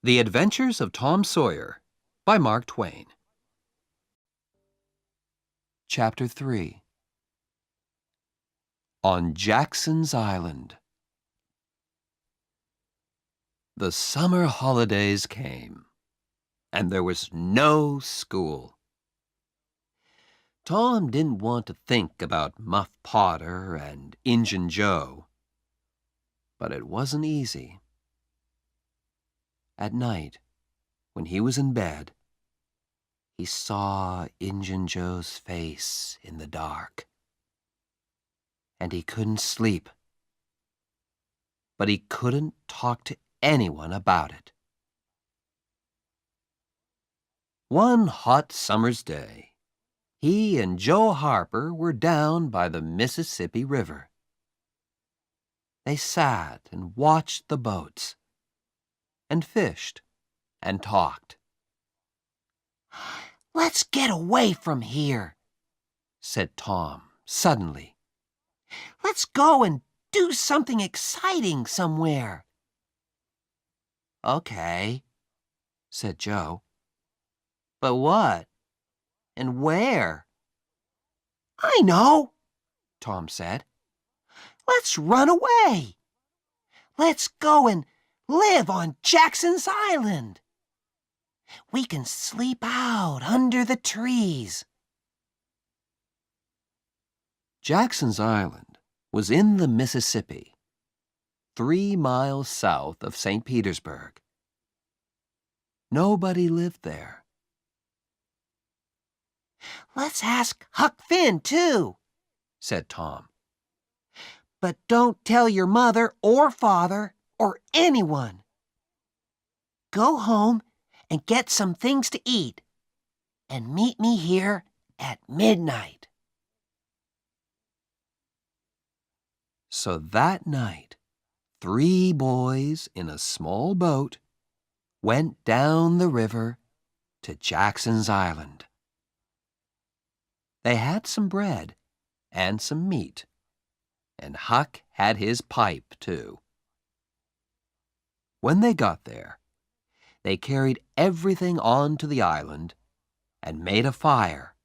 The Adventures of Tom Sawyer by Mark Twain. Chapter 3. On Jackson's Island. The summer holidays came, and there was no school. Tom didn't want to think about Muff Potter and Injun Joe, but it wasn't easy. At night, when he was in bed, he saw Injun Joe's face in the dark, and he couldn't sleep. But he couldn't talk to anyone about it. One hot summer's day, he and Joe Harper were down by the Mississippi River. They sat and watched the boats, and fished, and talked. "Let's get away from here," said Tom suddenly. "Let's go and do something exciting somewhere." "Okay," said Joe. "But what? And where?" "I know," Tom said. "Let's run away. Let's go and live on Jackson's Island. We can sleep out under the trees." Jackson's Island was in the Mississippi, 3 miles south of St. Petersburg. Nobody lived there. "Let's ask Huck Finn, too," said Tom. "But don't tell your mother or father or anyone. Go home and get some things to eat, and meet me here at midnight." So that night, 3 boys in a small boat went down the river to Jackson's Island. They had some bread and some meat, and Huck had his pipe, too. When they got there, they carried everything onto the island and made a fire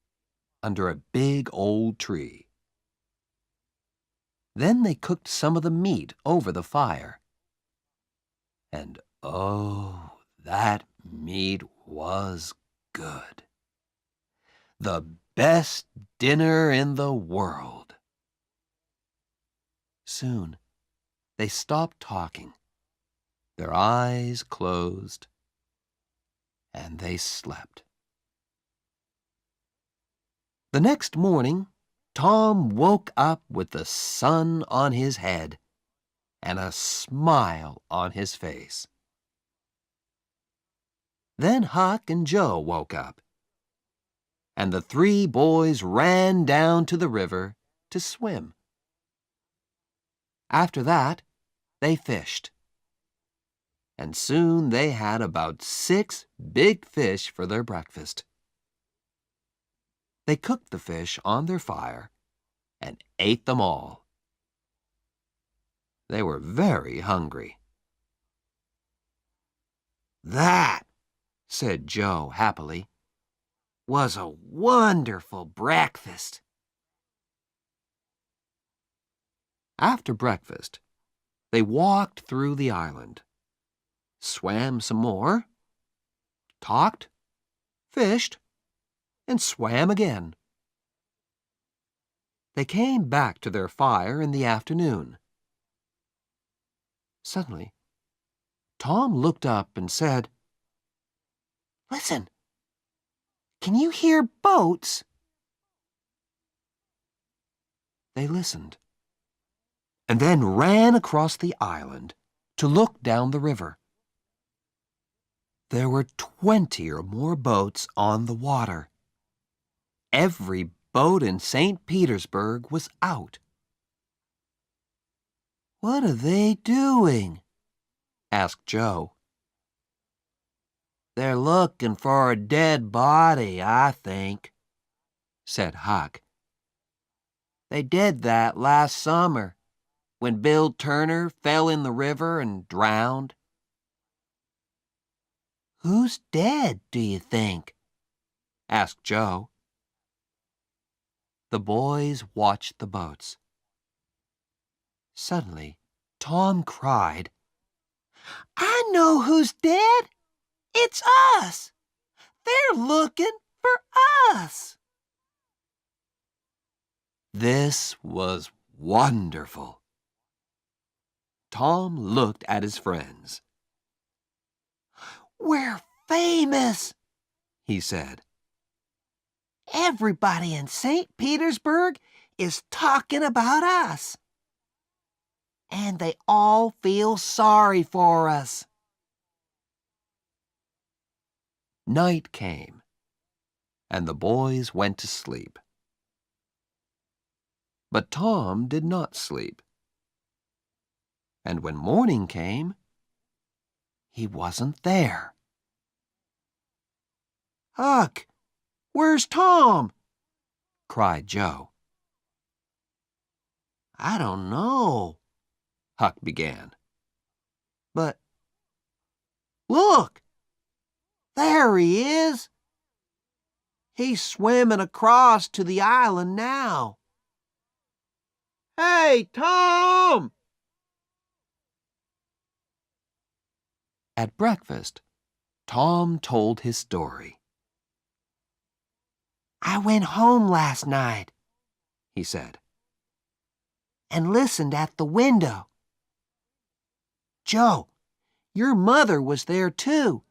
under a big old tree. Then they cooked some of the meat over the fire. And oh, that meat was good. The best dinner in the world. Soon, they stopped talking. Their eyes closed, and they slept. The next morning, Tom woke up with the sun on his head and a smile on his face. Then Huck and Joe woke up, and the 3 boys ran down to the river to swim. After that, they fished, and soon they had about 6 big fish for their breakfast. They cooked the fish on their fire and ate them all. They were very hungry. "That," said Joe happily, "was a wonderful breakfast." After breakfast, they walked through the island, swam some more, talked, fished, and swam again. They came back to their fire in the afternoon. Suddenly, Tom looked up and said, "Listen, can you hear boats?" They listened, and then ran across the island to look down the river. There were 20 or more boats on the water. Every boat in St. Petersburg was out. "What are they doing?" asked Joe. "They're looking for a dead body, I think," said Huck. "They did that last summer, when Bill Turner fell in the river and drowned." Who's dead, do you think? Asked Joe. The boys watched the boats. Suddenly, Tom cried, I know who's dead! It's us! They're looking for us! This was wonderful. Tom looked at his friends. We're famous, he said. Everybody in St. Petersburg is talking about us. And they all feel sorry for us. Night came, and the boys went to sleep. But Tom did not sleep. And when morning came, he wasn't there. Huck, where's Tom? Cried Joe. I don't know, Huck began. But look, there he is. He's swimming across to the island now. Hey, Tom! At breakfast, Tom told his story. I went home last night, he said, and listened at the window. Joe, your mother was there too,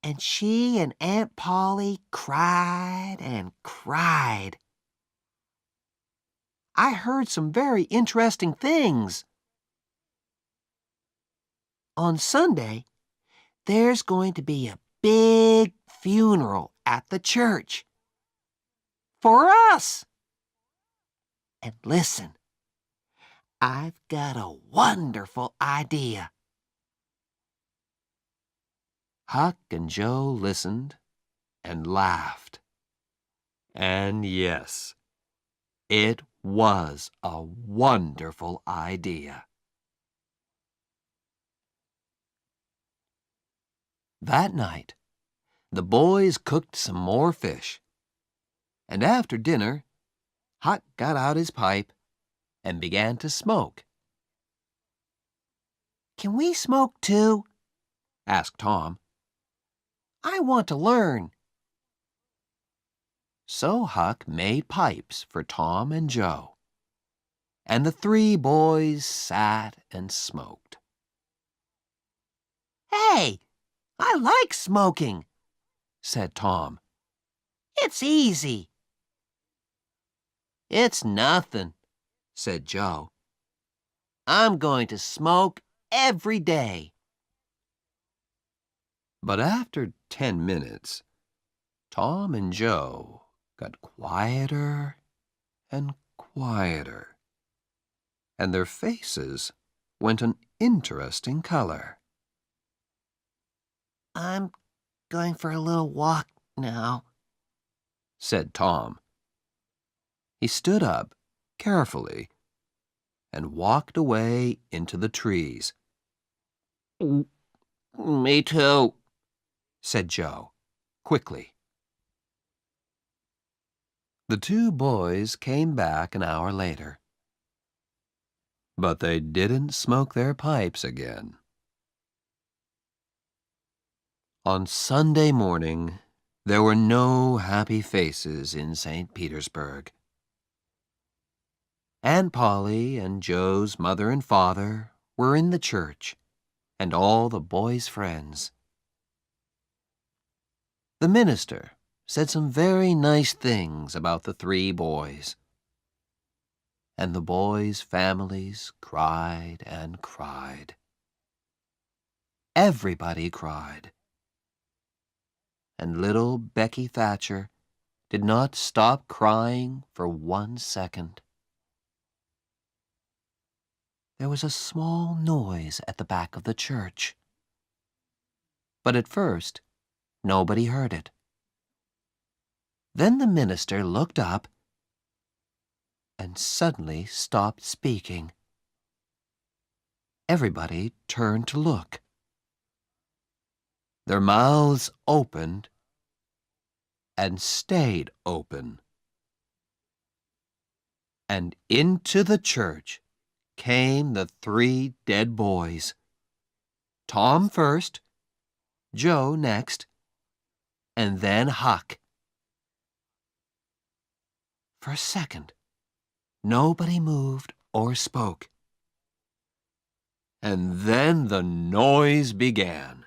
and she and Aunt Polly cried and cried. I heard some very interesting things. On Sunday, there's going to be a big funeral at the church. For us. And listen, I've got a wonderful idea. Huck and Joe listened and laughed. And yes, it was a wonderful idea. That night, the boys cooked some more fish. And after dinner, Huck got out his pipe and began to smoke. Can we smoke too? Asked Tom. I want to learn. So Huck made pipes for Tom and Joe, and the three boys sat and smoked. Hey, I like smoking, said Tom. It's easy. It's nothing, said Joe. I'm going to smoke every day. But after 10 minutes, Tom and Joe got quieter and quieter, and their faces went an interesting color. I'm going for a little walk now, said Tom. He stood up carefully and walked away into the trees. Me too, said Joe, quickly. The two boys came back an hour later. But they didn't smoke their pipes again. On Sunday morning, there were no happy faces in St. Petersburg. Aunt Polly and Joe's mother and father were in the church, and all the boys' friends. The minister said some very nice things about the three boys. And the boys' families cried and cried. Everybody cried. And little Becky Thatcher did not stop crying for 1 second. There was a small noise at the back of the church. But at first, nobody heard it. Then the minister looked up and suddenly stopped speaking. Everybody turned to look. Their mouths opened and stayed open. And into the church came the 3 dead boys. Tom first, Joe next, and then Huck. For a second, nobody moved or spoke. And then the noise began.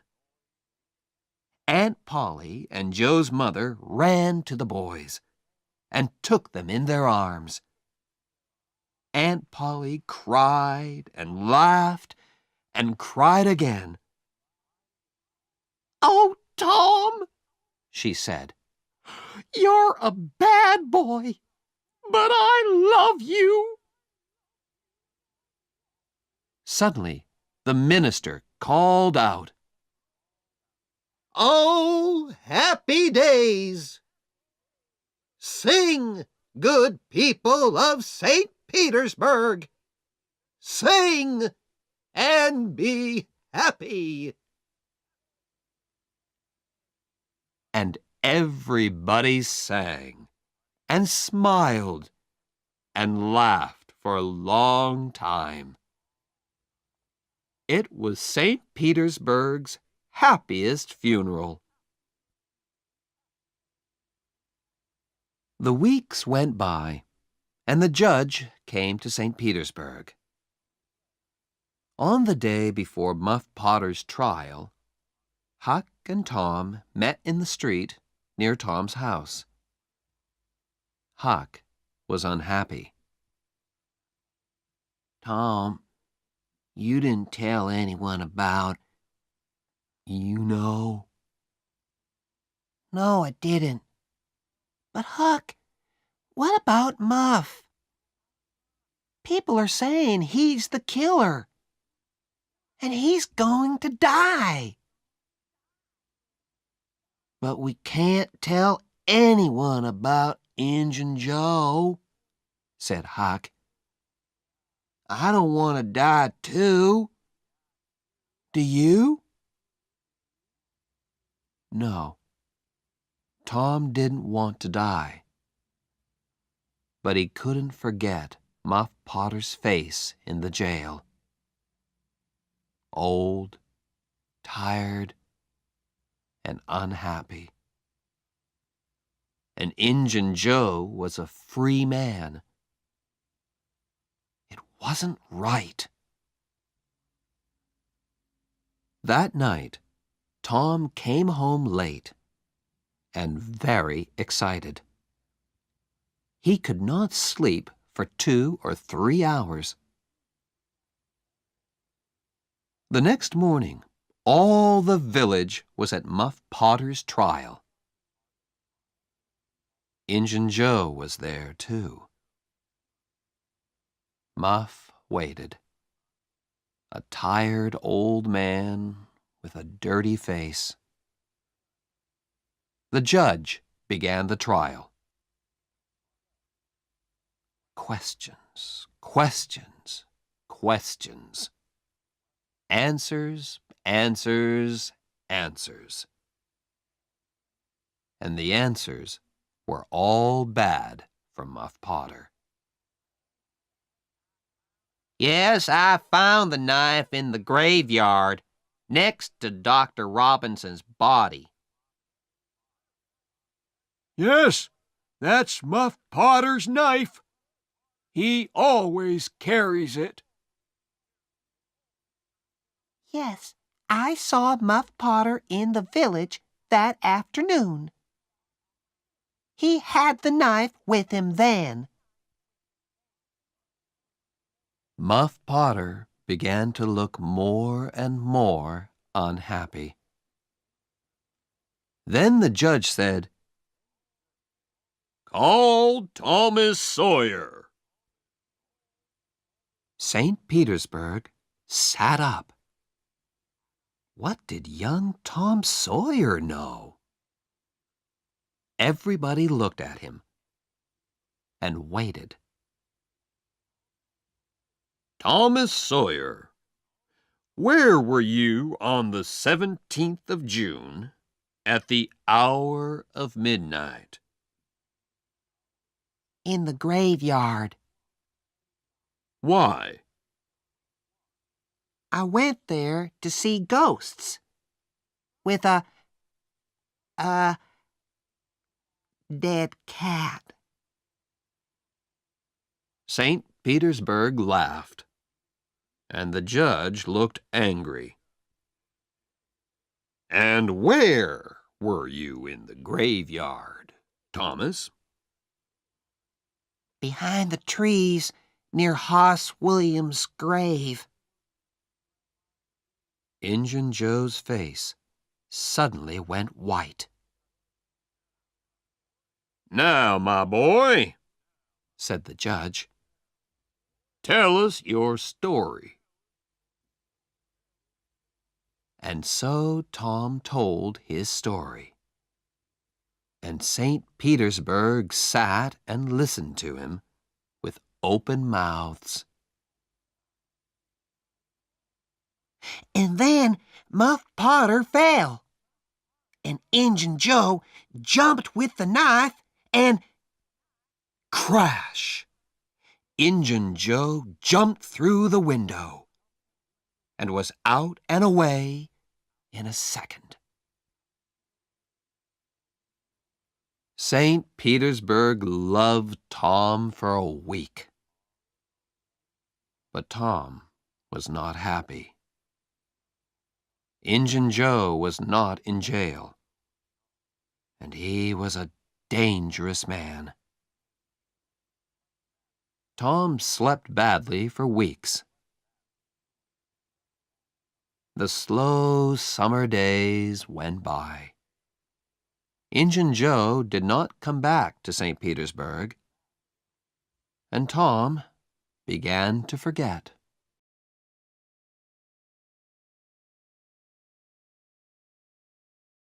Aunt Polly and Joe's mother ran to the boys and took them in their arms. Aunt Polly cried and laughed and cried again. "Oh, Tom," she said, "you're a bad boy, but I love you." Suddenly, the minister called out, "Oh, happy days! Sing, good people of St. Petersburg! Sing and be happy!" And everybody sang and smiled and laughed for a long time. It was St. Petersburg's happiest funeral. The weeks went by, and the judge came to St. Petersburg. On the day before Muff Potter's trial, Huck and Tom met in the street near Tom's house. Huck was unhappy. "Tom, you didn't tell anyone about, you know." "No, I didn't. But Huck, what about Muff? People are saying he's the killer, and he's going to die." "But we can't tell anyone about Injun Joe," said Huck. "I don't want to die too. Do you?" No, Tom didn't want to die. But he couldn't forget Muff Potter's face in the jail. Old, tired, and unhappy. And Injun Joe was a free man. It wasn't right. That night, Tom came home late and very excited. He could not sleep for 2 or 3 hours. The next morning, all the village was at Muff Potter's trial. Injun Joe was there, too. Muff waited, a tired old man with a dirty face. The judge began the trial. Questions, questions, questions. Answers, answers, answers. And the answers were all bad for Muff Potter. "Yes, I found the knife in the graveyard, next to Dr. Robinson's body." "Yes, that's Muff Potter's knife. He always carries it." "Yes, I saw Muff Potter in the village that afternoon. He had the knife with him then." Muff Potter began to look more and more unhappy. Then the judge said, "Call Thomas Sawyer." St. Petersburg sat up. What did young Tom Sawyer know? Everybody looked at him and waited. "Thomas Sawyer, Where were you on the 17th of June at the hour of midnight? In the graveyard. Why? I went there to see ghosts. With a dead cat. St. Petersburg laughed, and the judge looked angry. And where were you in the graveyard, Thomas? Behind the trees near Hoss Williams' grave. Injun Joe's face suddenly went white. Now, my boy, said the judge, tell us your story. And so Tom told his story. And St. Petersburg sat and listened to him with open mouths. And then Muff Potter fell. And Injun Joe jumped with the knife and crash! Injun Joe jumped through the window and was out and away in a second. St. Petersburg loved Tom for a week. But Tom was not happy. Injun Joe was not in jail, and he was a dangerous man. Tom slept badly for weeks. The slow summer days went by. Injun Joe did not come back to St. Petersburg, and Tom began to forget.